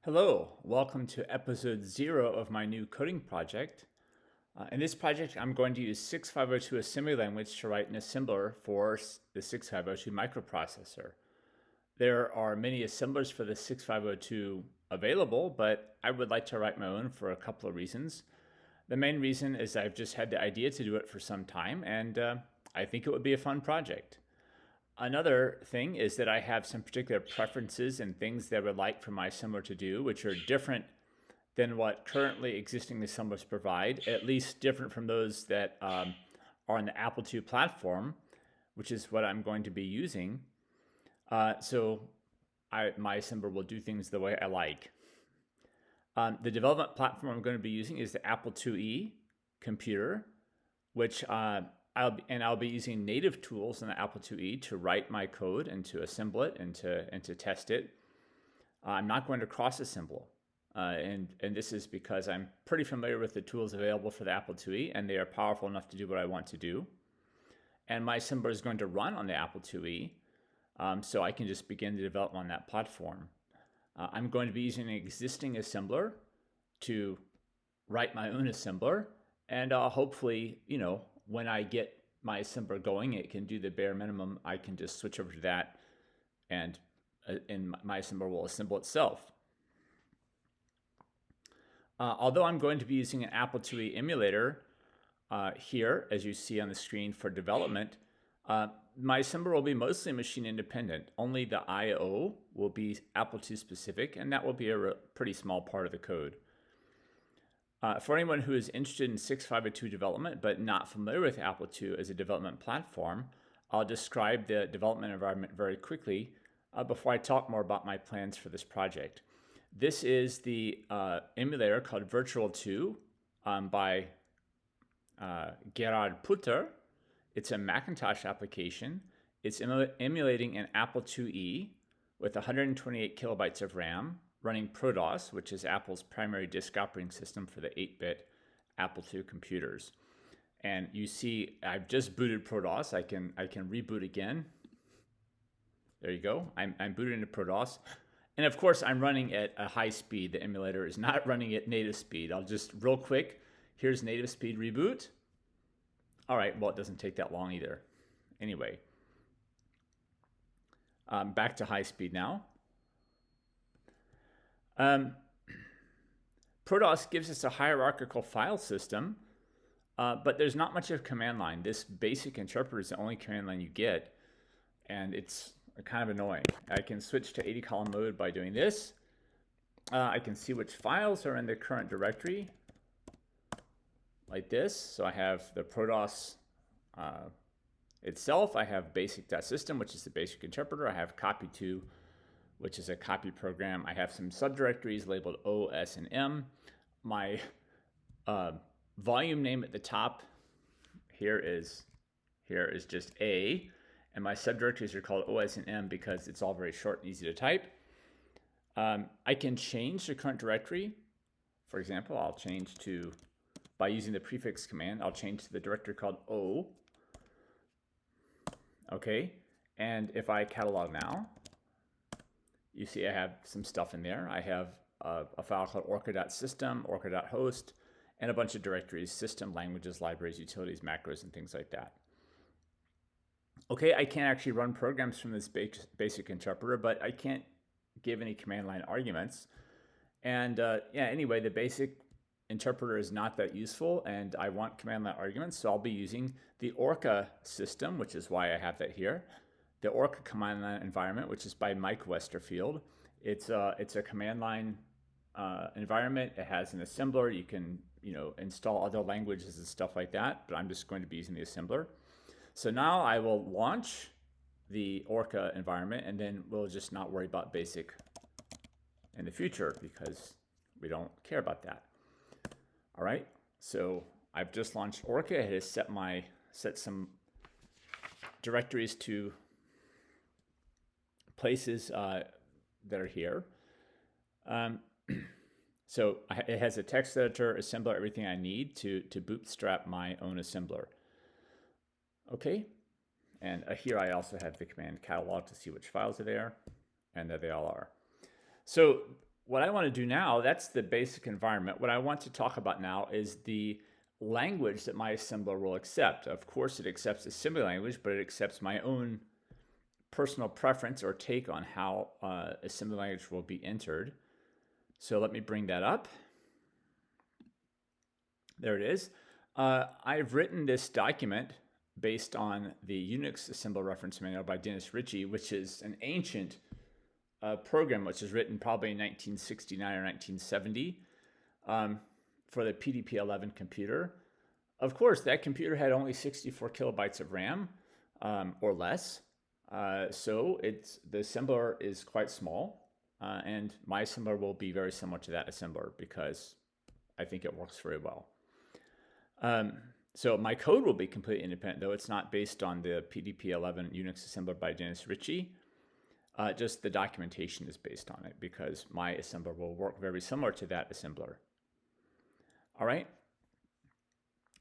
Hello, welcome to episode 0 of my new coding project. In this project, I'm going to use 6502 assembly language to write an assembler for the 6502 microprocessor. There are many assemblers for the 6502 available, but I would like to write my own for a couple of reasons. The main reason is I've just had the idea to do it for some time, and I think it would be a fun project. Another thing is that I have some particular preferences and things that I would like for my assembler to do, which are different than what currently existing assemblers provide, at least different from those that are on the Apple II platform, which is what I'm going to be using. So my assembler will do things the way I like. The development platform I'm going to be using is the Apple IIe computer, which I'll be using native tools in the Apple IIe to write my code and to assemble it and to test it. I'm not going to cross-assemble, and this is because I'm pretty familiar with the tools available for the Apple IIe, and they are powerful enough to do what I want to do. And my assembler is going to run on the Apple IIe, so I can just begin the development on that platform. I'm going to be using an existing assembler to write my own assembler, and hopefully, when I get my assembler going, it can do the bare minimum. I can just switch over to that, and my assembler will assemble itself. Although I'm going to be using an Apple IIe emulator here, as you see on the screen for development, my assembler will be mostly machine independent. Only the I/O will be Apple II specific, and that will be a pretty small part of the code. For anyone who is interested in 6502 development but not familiar with Apple II as a development platform, I'll describe the development environment very quickly before I talk more about my plans for this project. This is the emulator called Virtual 2 by Gerard Putter. It's a Macintosh application. It's emulating an Apple IIe with 128 kilobytes of RAM, running ProDOS, which is Apple's primary disk operating system for the 8-bit Apple II computers. And you see, I've just booted ProDOS. I can reboot again. There you go. I'm booted into ProDOS. And of course, I'm running at a high speed. The emulator is not running at native speed. I'll just real quick, here's native speed reboot. All right, well, it doesn't take that long either. Anyway, back to high speed now. ProDOS gives us a hierarchical file system, but there's not much of command line. This basic interpreter is the only command line you get, and it's kind of annoying. I can switch to 80-column mode by doing this. I can see which files are in the current directory, like this. So I have the ProDOS itself. I have basic.system, which is the basic interpreter. I have copy2, which is a copy program. I have some subdirectories labeled O, S, and M. My volume name at the top here is just A, and my subdirectories are called O, S, and M because it's all very short and easy to type. I can change the current directory. For example, I'll change to, by using the prefix command, I'll change to the directory called O. Okay, and if I catalog now, you see I have some stuff in there. I have a file called orca.system, orca.host, and a bunch of directories: system, languages, libraries, utilities, macros, and things like that. Okay, I can't actually run programs from this basic interpreter, but I can't give any command line arguments. And anyway, the basic interpreter is not that useful, and I want command line arguments, so I'll be using the Orca system, which is why I have that here. The Orca command line environment, which is by Mike Westerfield. It's a command line environment. It has an assembler. You can install other languages and stuff like that, but I'm just going to be using the assembler. So now I will launch the Orca environment, and then we'll just not worry about basic in the future because we don't care about that. All right, so I've just launched Orca. It has set some directories to places that are here. So it has a text editor, assembler, everything I need to bootstrap my own assembler. Okay, and here I also have the command catalog to see which files are there, and there they all are. So what I want to do now, that's the basic environment. What I want to talk about now is the language that my assembler will accept. Of course, it accepts assembly language, but it accepts my own personal preference or take on how assembly language will be entered. So let me bring that up. There it is. I've written this document based on the Unix Assembler Reference Manual by Dennis Ritchie, which is an ancient program which was written probably in 1969 or 1970 for the PDP-11 computer. Of course, that computer had only 64 kilobytes of RAM or less. So the assembler is quite small, and my assembler will be very similar to that assembler because I think it works very well. So my code will be completely independent, though it's not based on the PDP-11 Unix assembler by Dennis Ritchie. Just the documentation is based on it because my assembler will work very similar to that assembler. All right.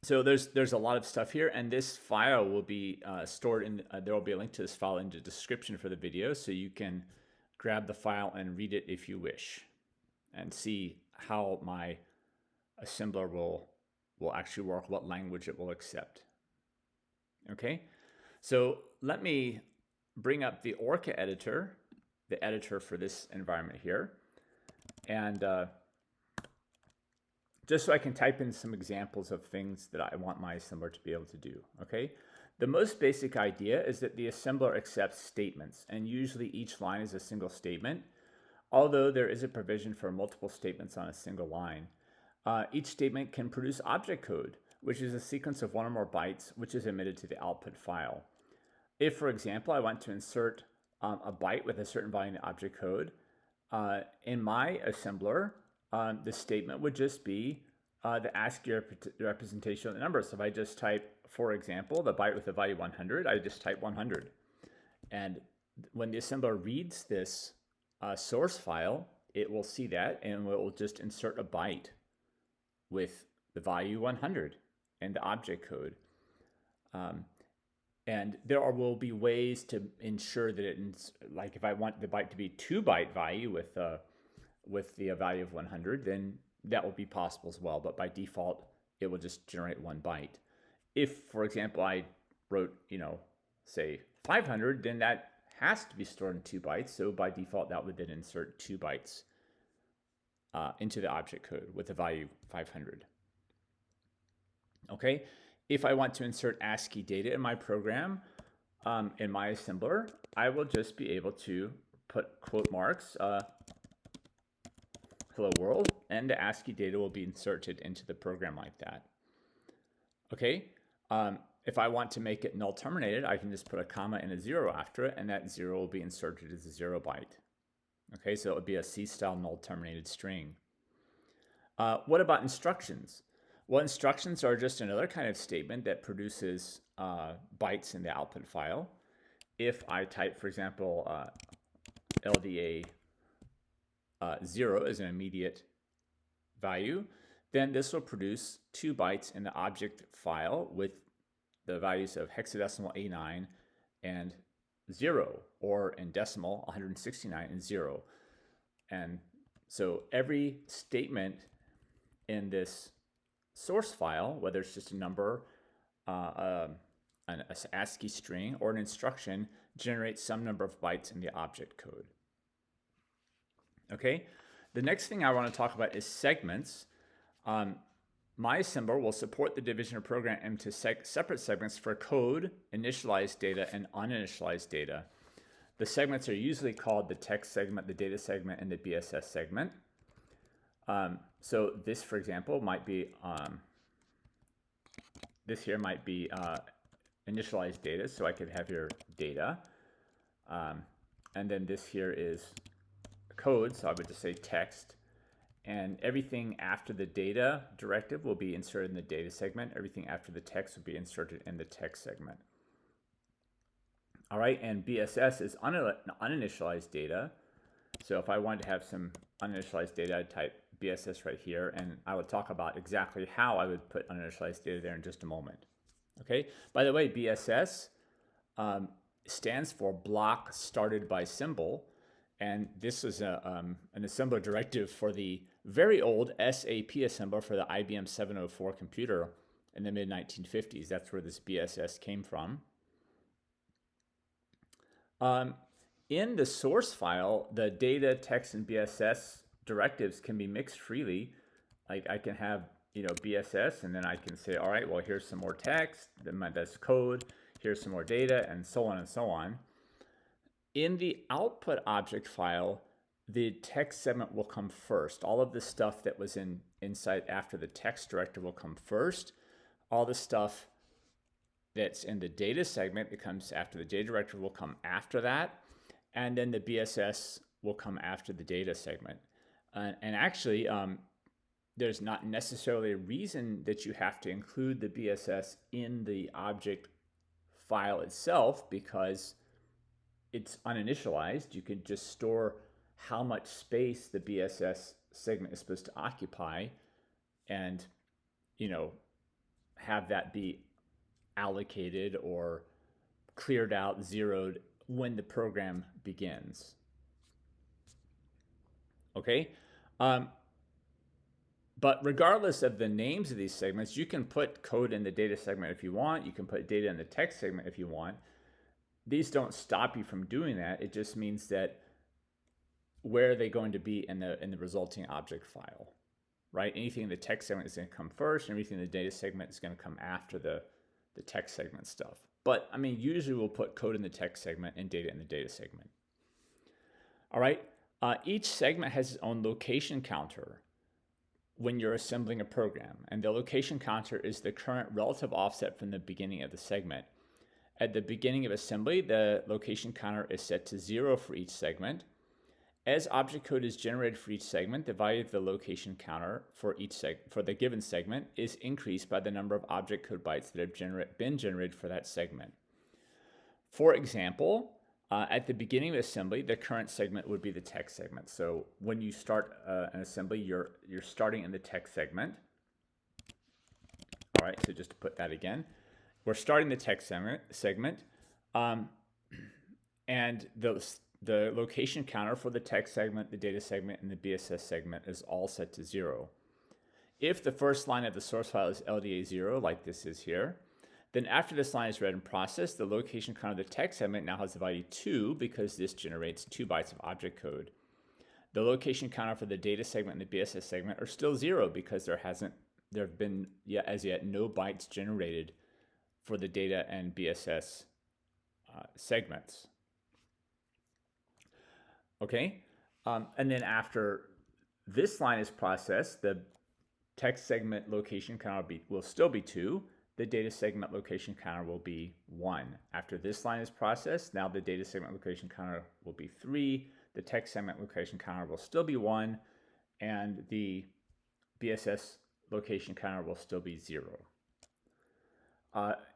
So there's a lot of stuff here, and this file will be stored in. There will be a link to this file in the description for the video, so you can grab the file and read it if you wish, and see how my assembler will actually work, what language it will accept. Okay, so let me bring up the Orca editor, the editor for this environment here, and just so I can type in some examples of things that I want my assembler to be able to do, okay? The most basic idea is that the assembler accepts statements, and usually each line is a single statement, although there is a provision for multiple statements on a single line. Each statement can produce object code, which is a sequence of one or more bytes, which is emitted to the output file. If, for example, I want to insert a byte with a certain value in the object code, in my assembler, the statement would just be the ASCII representation of the number. So if I just type, for example, the byte with the value 100, I just type 100. And when the assembler reads this source file, it will see that and it will just insert a byte with the value 100 and the object code. And there will be ways to ensure that like if I want the byte to be 2-byte value with the value of 100, then that will be possible as well. But by default, it will just generate 1 byte. If, for example, I wrote, say 500, then that has to be stored in 2 bytes. So by default, that would then insert 2 bytes into the object code with the value 500. Okay. If I want to insert ASCII data in my program, in my assembler, I will just be able to put quote marks, hello world, and the ASCII data will be inserted into the program like that. Okay, if I want to make it null terminated, I can just put a comma and a 0 after it, and that 0 will be inserted as a 0 byte. Okay, so it would be a C-style null terminated string. What about instructions? Well, instructions are just another kind of statement that produces bytes in the output file. If I type, for example, LDA 0 as an immediate value, then this will produce 2 bytes in the object file with the values of hexadecimal A9 and 0, or in decimal 169 and 0. And so every statement in this source file, whether it's just a number, an ASCII string, or an instruction, generates some number of bytes in the object code. Okay, the next thing I want to talk about is segments. My assembler will support the division of program into separate segments for code, initialized data, and uninitialized data. The segments are usually called the text segment, the data segment, and the WSAS segment. So this, for example, might be, this here might be initialized data, so I could have here data. And then this here is code, so I would just say text. And everything after the data directive will be inserted in the data segment. Everything after the text will be inserted in the text segment. All right, and WSAS is uninitialized data. So if I wanted to have some uninitialized data, I'd type WSAS right here, and I will talk about exactly how I would put uninitialized data there in just a moment. Okay, by the way, WSAS stands for block started by symbol, And this is an assembler directive for the very old SAP assembler for the IBM 704 computer in the mid-1950s. That's where this BSS came from. In the source file, the data, text, and BSS directives can be mixed freely. Like I can have, BSS, and then I can say, all right, well, here's some more text, then that's code, here's some more data, and so on and so on. In the output object file, the text segment will come first. All of the stuff that was inside after the text directive will come first. All the stuff that's in the data segment that comes after the data directive will come after that. And then the BSS will come after the data segment. And actually, there's not necessarily a reason that you have to include the BSS in the object file itself, because it's uninitialized. You can just store how much space the BSS segment is supposed to occupy and, have that be allocated or cleared out, zeroed when the program begins. Okay? But regardless of the names of these segments, you can put code in the data segment if you want. You can put data in the text segment if you want. These don't stop you from doing that. It just means that where are they going to be in the resulting object file, right? Anything in the text segment is going to come first, and everything in the data segment is going to come after the text segment stuff. But usually we'll put code in the text segment and data in the data segment. All right. Each segment has its own location counter when you're assembling a program, and the location counter is the current relative offset from the beginning of the segment. At the beginning of assembly, the location counter is set to 0 for each segment. As object code is generated for each segment, the value of the location counter for the given segment is increased by the number of object code bytes that have been generated for that segment. For example, at the beginning of assembly, the current segment would be the text segment. So when you start an assembly, you're starting in the text segment. All right, so just to put that again, we're starting the text segment, and the location counter for the text segment, the data segment, and the BSS segment is all set to 0. If the first line of the source file is LDA 0, like this is here, then after this line is read and processed, the location counter of the text segment now has the value 2 because this generates 2 bytes of object code. The location counter for the data segment and the BSS segment are still 0 because there have been as yet no bytes generated for the data and BSS segments. Okay, and then after this line is processed, the text segment location counter will still be 2. The data segment location counter will be 1. After this line is processed, now the data segment location counter will be 3. The text segment location counter will still be 1, and the BSS location counter will still be 0.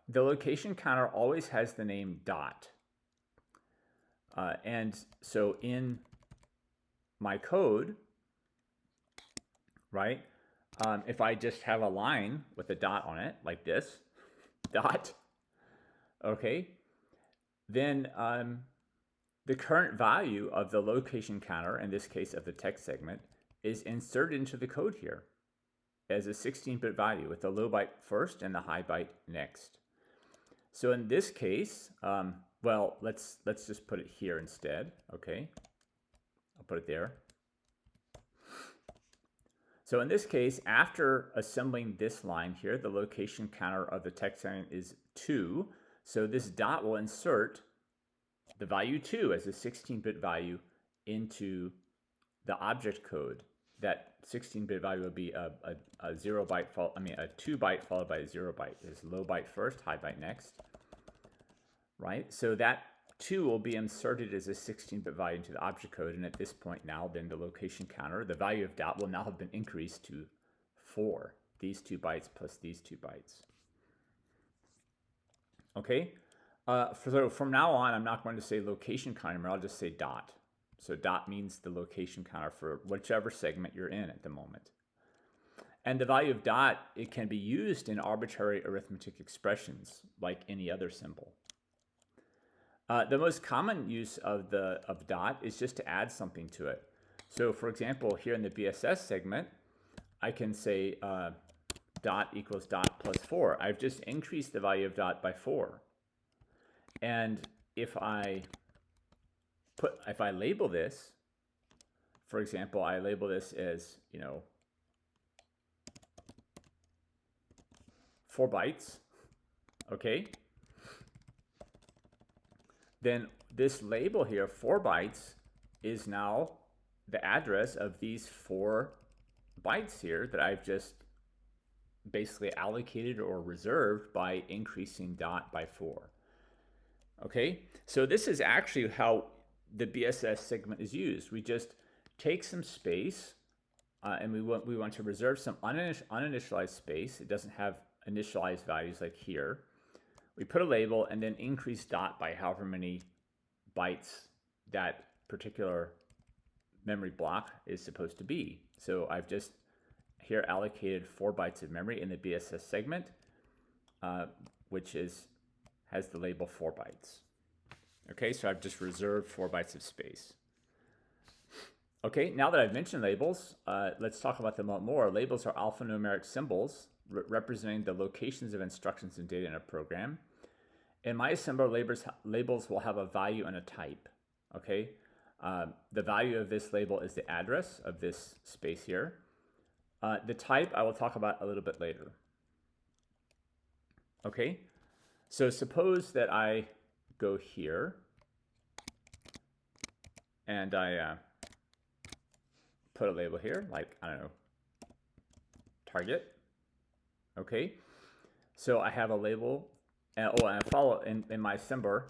The location counter always has the name dot. And so in my code, right, if I just have a line with a dot on it, like this, dot, okay, then the current value of the location counter, in this case of the text segment, is inserted into the code here as a 16-bit value with the low byte first and the high byte next. So in this case, well, let's just put it here instead, okay? I'll put it there. So in this case, after assembling this line here, the location counter of the text segment is 2. So this dot will insert the value 2 as a 16-bit value into the object code. That 16-bit value would be a 2 byte followed by a 0 byte. There's low byte first, high byte next, right? So that 2 will be inserted as a 16-bit value into the object code, and at this point now, then the location counter, the value of dot will now have been increased to 4. These 2 bytes plus these 2 bytes. Okay, so from now on, I'm not going to say location counter, I'll just say dot. So dot means the location counter for whichever segment you're in at the moment. And the value of dot, it can be used in arbitrary arithmetic expressions like any other symbol. The most common use of dot is just to add something to it. So for example, here in the WSAS segment, I can say dot equals dot plus 4. I've just increased the value of dot by 4. And if I label this, for example, I label this as, 4 bytes, okay? Then this label here, 4 bytes, is now the address of these 4 bytes here that I've just basically allocated or reserved by increasing dot by 4. Okay, so this is actually how the WSAS segment is used. We just take some space and we want to reserve some uninitialized space. It doesn't have initialized values like here. We put a label and then increase dot by however many bytes that particular memory block is supposed to be. So I've just here allocated 4 bytes of memory in the WSAS segment, which has the label 4 bytes. Okay, so I've just reserved 4 bytes of space. Okay, now that I've mentioned labels, let's talk about them a lot more. Labels are alphanumeric symbols representing the locations of instructions and data in a program. In my assembler, labels will have a value and a type. Okay, the value of this label is the address of this space here. The type I will talk about a little bit later. Okay, so suppose that I go here and I put a label here, like, I don't know, target. Okay, so I have a label, and I follow in my assembler.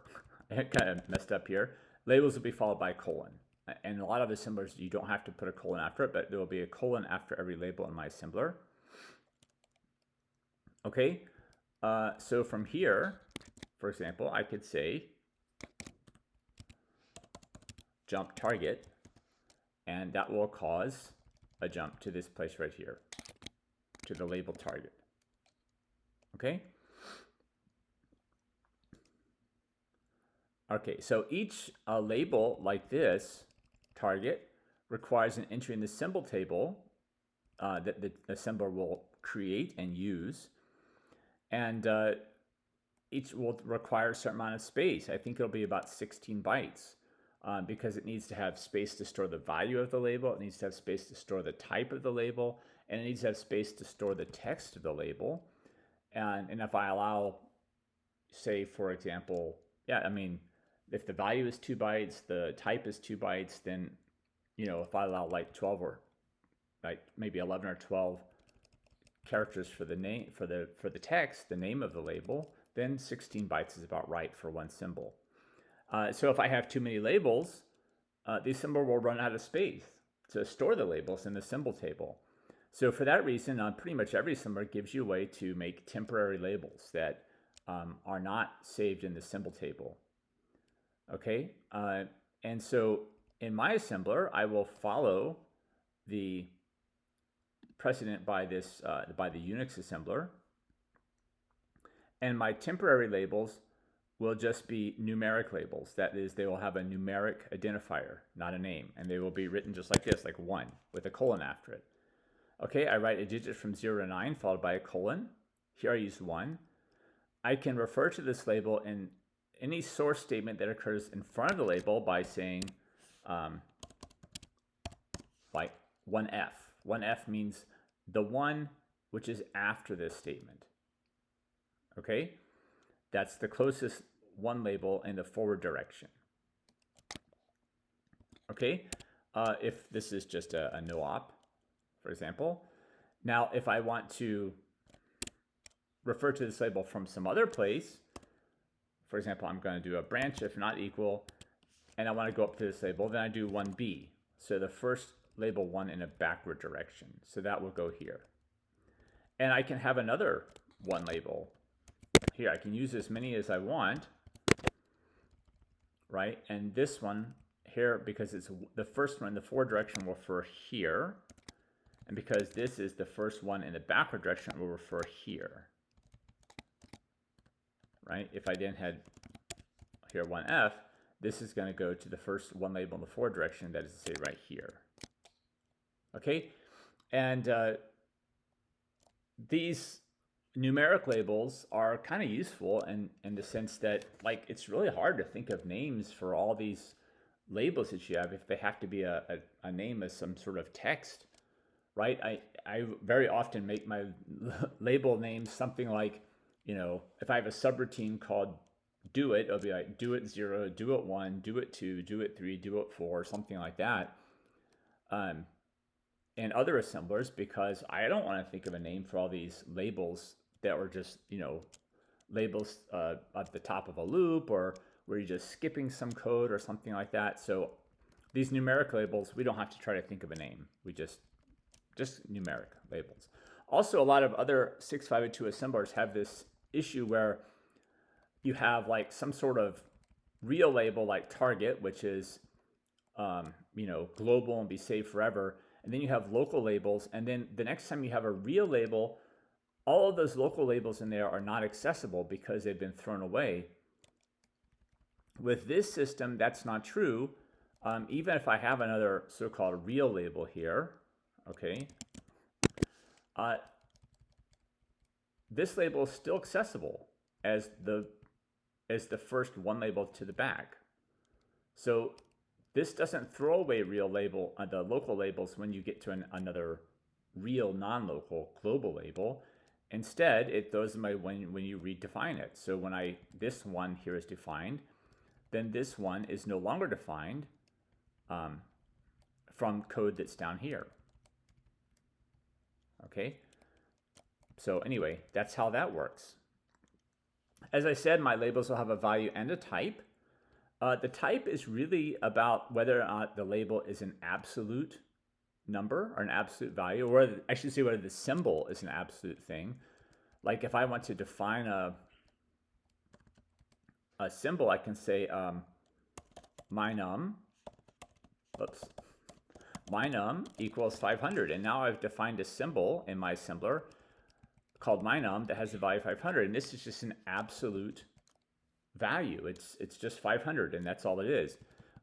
I kind of messed up here. Labels will be followed by a colon. And a lot of assemblers, you don't have to put a colon after it, but there will be a colon after every label in my assembler. Okay, so from here, for example, I could say jump target, and that will cause a jump to this place right here, to the label target. Okay? Okay, so each label like this, target, requires an entry in the symbol table that the assembler will create and use. And each will require a certain amount of space. I think it'll be about 16 bytes because it needs to have space to store the value of the label, it needs to have space to store the type of the label, and it needs to have space to store the text of the label. And if I allow, say, for example, if the value is 2 bytes, the type is 2 bytes, then, if I allow like 12 or like maybe 11 or 12 characters for the name, for the text, the name of the label, then 16 bytes is about right for one symbol. So if I have too many labels, the assembler will run out of space to store the labels in the symbol table. So for that reason, pretty much every assembler gives you a way to make temporary labels that are not saved in the symbol table. Okay, and so in my assembler, I will follow the precedent by this by the Unix assembler, and my temporary labels will just be numeric labels. That is, they will have a numeric identifier, not a name, and they will be written just like this, like 1 with a colon after it. Okay, I write a digit from 0 to 9 followed by a colon. Here I use 1. I can refer to this label in any source statement that occurs in front of the label by saying like 1F. 1F means the one which is after this statement. Okay, that's the closest one label in the forward direction. Okay, if this is just a no-op, for example. Now, if I want to refer to this label from some other place, for example, I'm going to do a branch if not equal, and I want to go up to this label, then I do 1B. So the first label 1 in a backward direction. So that will go here. And I can have another 1 label here. I can use as many as I want, right? And this one here, because it's the first one in the forward direction, will refer here. And because this is the first one in the backward direction, it will refer here. Right? If I then had here 1F, this is going to go to the first one label in the forward direction, that is to say right here. Okay, and these numeric labels are kind of useful in the sense that, like, it's really hard to think of names for all these labels that you have if they have to be a name as some sort of text, right? I very often make my label names something like, you know, if I have a subroutine called do it, it'll be like do it 0, do it 1, do it 2, do it 3, do it 4, something like that. And other assemblers, because I don't want to think of a name for all these labels that were just, you know, labels at the top of a loop, or where you're just skipping some code or something like that. So these numeric labels, we don't have to try to think of a name. We just numeric labels. Also, a lot of other 6502 assemblers have this issue where you have like some sort of real label like target, which is you know, global and be saved forever. And then you have local labels. And then the next time you have a real label, all of those local labels in there are not accessible because they've been thrown away. With this system, that's not true. Even if I have another so-called real label here, okay, this label is still accessible as the first one label to the back. So this doesn't throw away real label, the local labels, when you get to another real non-local global label. Instead, it throws them away when you redefine it. So when this one here is defined, then this one is no longer defined from code that's down here. Okay. So anyway, that's how that works. As I said, my labels will have a value and a type. The type is really about whether or not the label is an absolute number or an absolute value, or I should say whether the symbol is an absolute thing. Like if I want to define a symbol, I can say mynum equals 500. And now I've defined a symbol in my assembler called mynum that has the value 500. And this is just an absolute value. It's just 500, and that's all it is.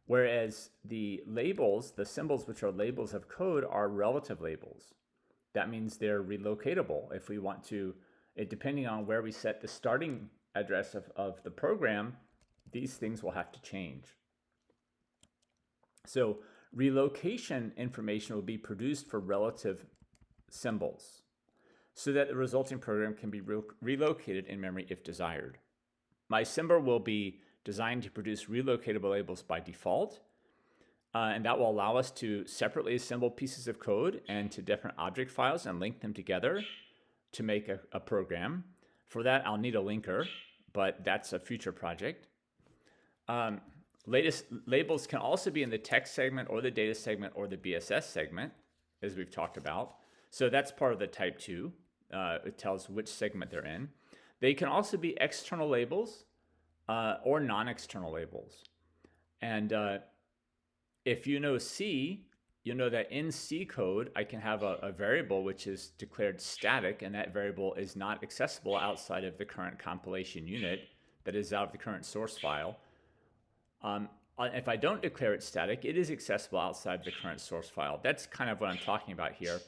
Whereas the labels, the symbols which are labels of code, are relative labels. That means they're relocatable. If we want to, depending on where we set the starting address of the program, these things will have to change. So relocation information will be produced for relative symbols so that the resulting program can be relocated in memory if desired. My assembler will be designed to produce relocatable labels by default, and that will allow us to separately assemble pieces of code and to different object files and link them together to make a program. For that, I'll need a linker, but that's a future project. Latest labels can also be in the text segment or the data segment or the WSAS segment, as we've talked about. So that's part of the type 2. It tells which segment they're in. They can also be external labels or non-external labels. And if you know C, you know that in C code, I can have a variable which is declared static, and that variable is not accessible outside of the current compilation unit, that is out of the current source file. If I don't declare it static, it is accessible outside the current source file. That's kind of what I'm talking about here.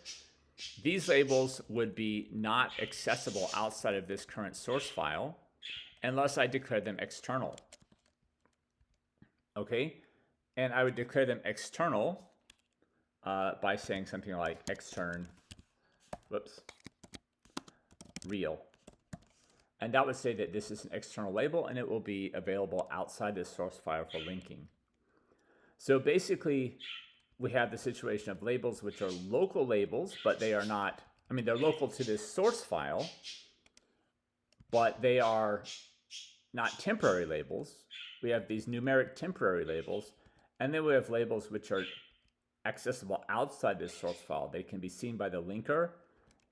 These labels would be not accessible outside of this current source file unless I declare them external. Okay? And I would declare them external by saying something like extern, real. And that would say that this is an external label and it will be available outside this source file for linking. So basically, we have the situation of labels which are local labels, but they are not, I mean, they're local to this source file, but they are not temporary labels. We have these numeric temporary labels, and then we have labels which are accessible outside this source file. They can be seen by the linker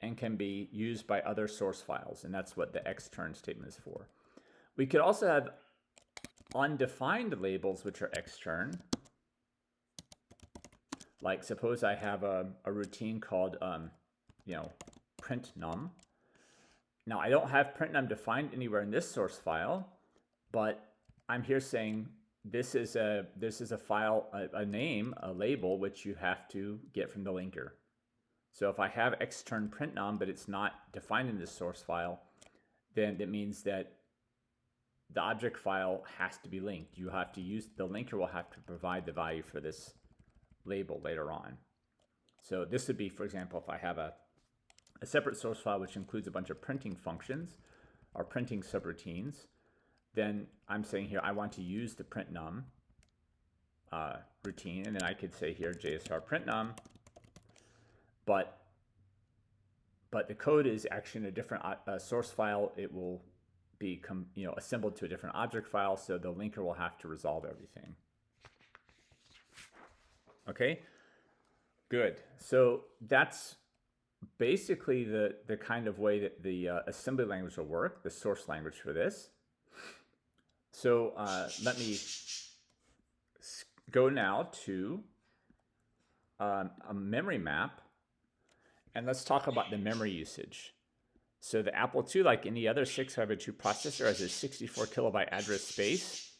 and can be used by other source files, and that's what the extern statement is for. We could also have undefined labels which are extern. Like suppose I have a routine called print num. Now I don't have print num defined anywhere in this source file, but I'm here saying this is a file, a name, a label, which you have to get from the linker. So if I have extern print num, but it's not defined in this source file, then that means that the object file has to be linked. You have to use, the linker will have to provide the value for this label later on. So this would be, for example, if I have a separate source file which includes a bunch of printing functions or printing subroutines, then I'm saying here I want to use the print num routine, and then I could say here JSR print num, but the code is actually in a different source file. It will be assembled to a different object file, so the linker will have to resolve everything. Okay, good. So that's basically the kind of way that the assembly language will work, the source language for this. So let me go now to a memory map, and let's talk about the memory usage. So the Apple II, like any other 6502 processor, has a 64 kilobyte address space.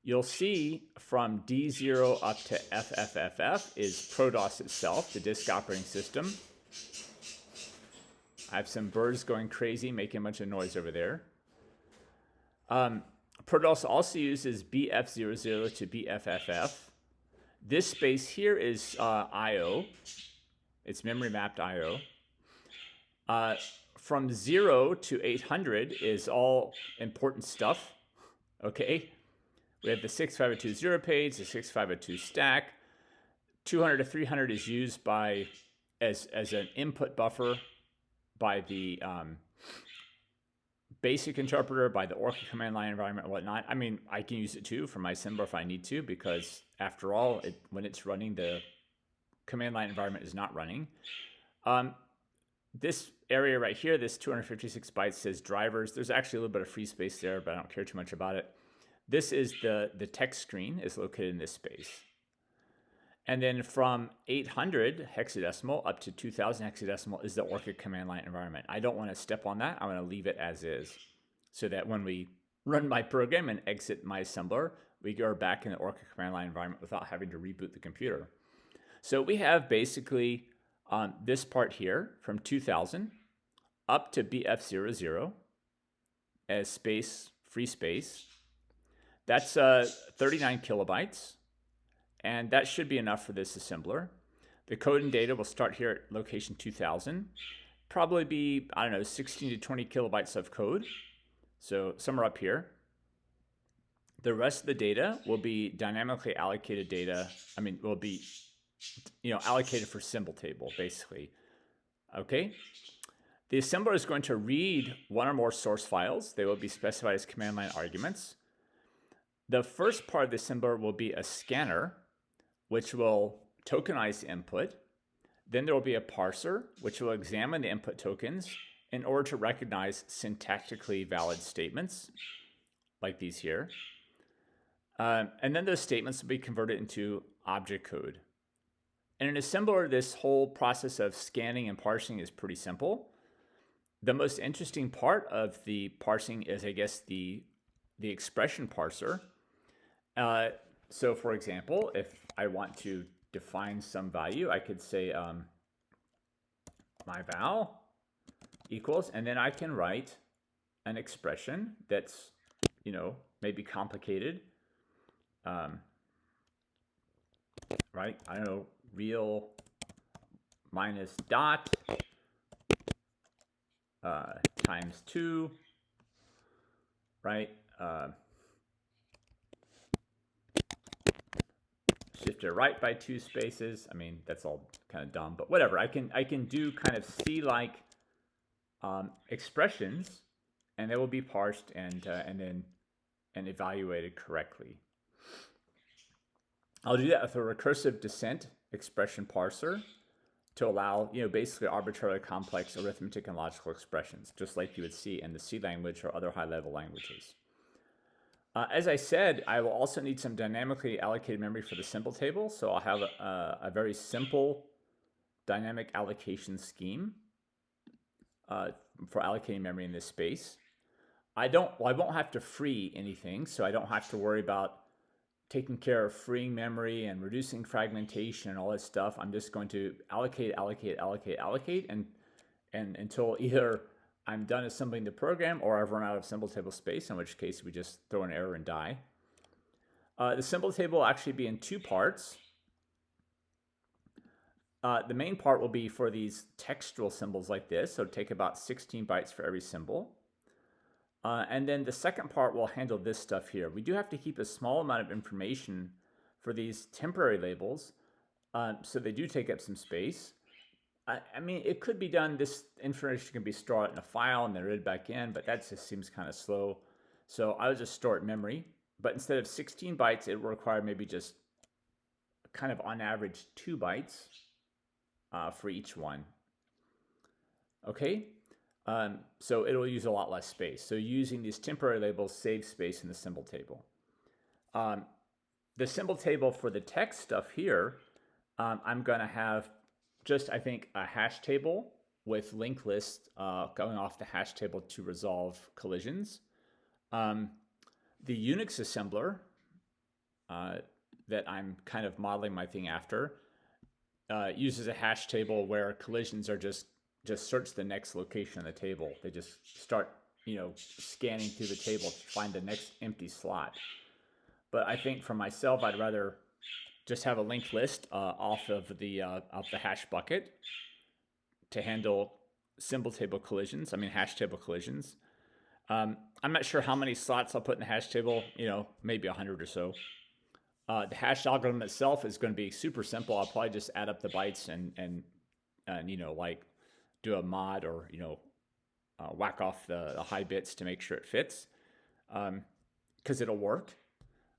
You'll see from D0 up to FFFF is ProDOS itself, the disk operating system. I have some birds going crazy, making a bunch of noise over there. ProDOS also uses BF00 to BFFF. This space here is I/O. It's memory mapped I/O. From 0 to 800 is all important stuff. Okay, we have the 6502 0 page, the 6502 stack. 200 to 300 is used by as an input buffer by the basic interpreter, by the Orca command line environment and whatnot. I mean, I can use it too for my assembler if I need to, because after all, when it's running, the command line environment is not running. This area right here, this 256 bytes says drivers. There's actually a little bit of free space there, but I don't care too much about it. This is the text screen is located in this space. And then from 800 hexadecimal up to 2000 hexadecimal is the Orca command line environment. I don't want to step on that. I want to leave it as is, so that when we run my program and exit my assembler, we go back in the Orca command line environment without having to reboot the computer. So we have basically this part here from 2000 up to BF00 as space, free space. That's 39 kilobytes. And that should be enough for this assembler. The code and data will start here at location 2000. Probably be, 16 to 20 kilobytes of code. So somewhere up here. The rest of the data will be dynamically allocated data. Will be, allocated for symbol table, basically. Okay. The assembler is going to read one or more source files. They will be specified as command line arguments. The first part of the assembler will be a scanner, which will tokenize the input. Then there will be a parser, which will examine the input tokens in order to recognize syntactically valid statements, like these here. And then those statements will be converted into object code. In an assembler, this whole process of scanning and parsing is pretty simple. The most interesting part of the parsing is, I guess, the expression parser. So for example, if I want to define some value, I could say my val equals, and then I can write an expression that's, maybe complicated. Right? I don't know, real minus dot times 2, right? Shifted right by 2 spaces. That's all kind of dumb, but whatever. I can do kind of C-like expressions, and they will be parsed and evaluated correctly. I'll do that with a recursive descent expression parser to allow, basically arbitrarily complex arithmetic and logical expressions, just like you would see in the C language or other high-level languages. As I said, I will also need some dynamically allocated memory for the symbol table, so I'll have a very simple dynamic allocation scheme for allocating memory in this space. I won't have to free anything, so I don't have to worry about taking care of freeing memory and reducing fragmentation and all that stuff. I'm just going to allocate, allocate, allocate, allocate, and until either I'm done assembling the program or I've run out of symbol table space, in which case we just throw an error and die. The symbol table will actually be in two parts. The main part will be for these textual symbols like this, so take about 16 bytes for every symbol. And then the second part will handle this stuff here. We do have to keep a small amount of information for these temporary labels, so they do take up some space. I mean, it could be done, this information can be stored in a file and then read back in, but that just seems kind of slow. So I would just store it in memory. But instead of 16 bytes, it will require maybe just kind of on average 2 bytes for each one. Okay, so it'll use a lot less space. So using these temporary labels saves space in the symbol table. The symbol table for the text stuff here, I'm going to have just, I think, a hash table with linked lists going off the hash table to resolve collisions. The Unix assembler that I'm kind of modeling my thing after uses a hash table where collisions are just search the next location on the table. They just start, scanning through the table to find the next empty slot. But I think for myself, I'd rather just have a linked list off of the hash bucket to handle symbol table collisions. I mean, hash table collisions. I'm not sure how many slots I'll put in the hash table, maybe 100 or so. The hash algorithm itself is going to be super simple. I'll probably just add up the bytes and like do a mod or, whack off the high bits to make sure it fits. Because it'll work.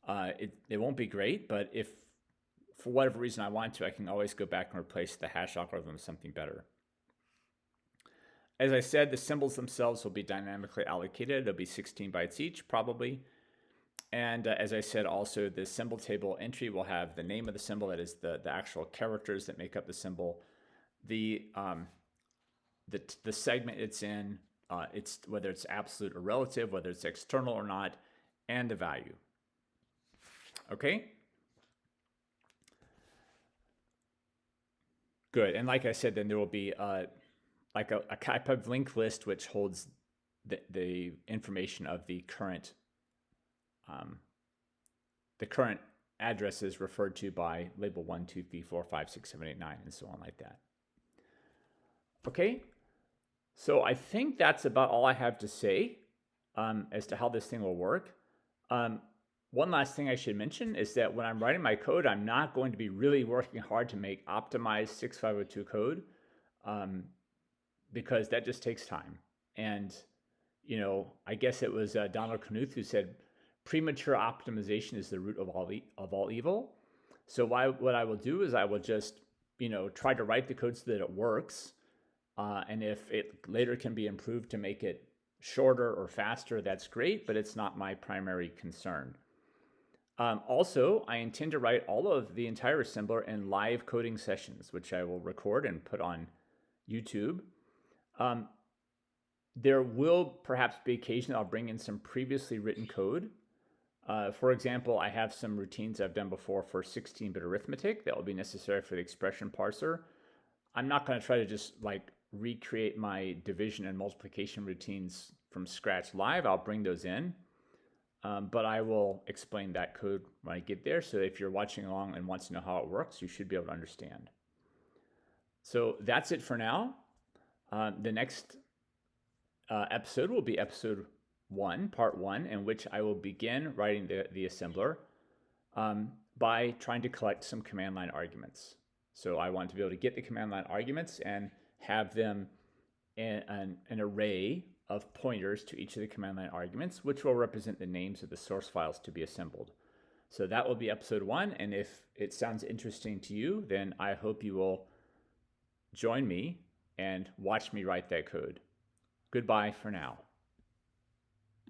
It won't be great, but if for whatever reason I want to, I can always go back and replace the hash algorithm with something better. As I said, the symbols themselves will be dynamically allocated. It'll be 16 bytes each, probably. And as I said, also the symbol table entry will have the name of the symbol, that is the actual characters that make up the symbol, the segment it's in, it's whether it's absolute or relative, whether it's external or not, and the value. Okay? Good. And like I said, then there will be like a type of linked list which holds the information of the current addresses referred to by label 1, 2, 3, 4, 5, 6, 7, 8, 9, and so on like that. Okay, so I think that's about all I have to say as to how this thing will work. One last thing I should mention is that when I'm writing my code, I'm not going to be really working hard to make optimized 6502 code because that just takes time. And, I guess it was Donald Knuth who said, premature optimization is the root of all evil. So what I will do is I will just, try to write the code so that it works. And if it later can be improved to make it shorter or faster, that's great, but it's not my primary concern. Also, I intend to write all of the entire assembler in live coding sessions, which I will record and put on YouTube. There will perhaps be occasion I'll bring in some previously written code. For example, I have some routines I've done before for 16-bit arithmetic that will be necessary for the expression parser. I'm not going to try to just recreate my division and multiplication routines from scratch live. I'll bring those in. But I will explain that code when I get there. So if you're watching along and want to know how it works, you should be able to understand. So that's it for now. The next episode will be episode 1, part 1, in which I will begin writing the assembler by trying to collect some command line arguments. So I want to be able to get the command line arguments and have them in an array of pointers to each of the command line arguments, which will represent the names of the source files to be assembled. So that will be episode 1, and if it sounds interesting to you, then I hope you will join me and watch me write that code. Goodbye for now.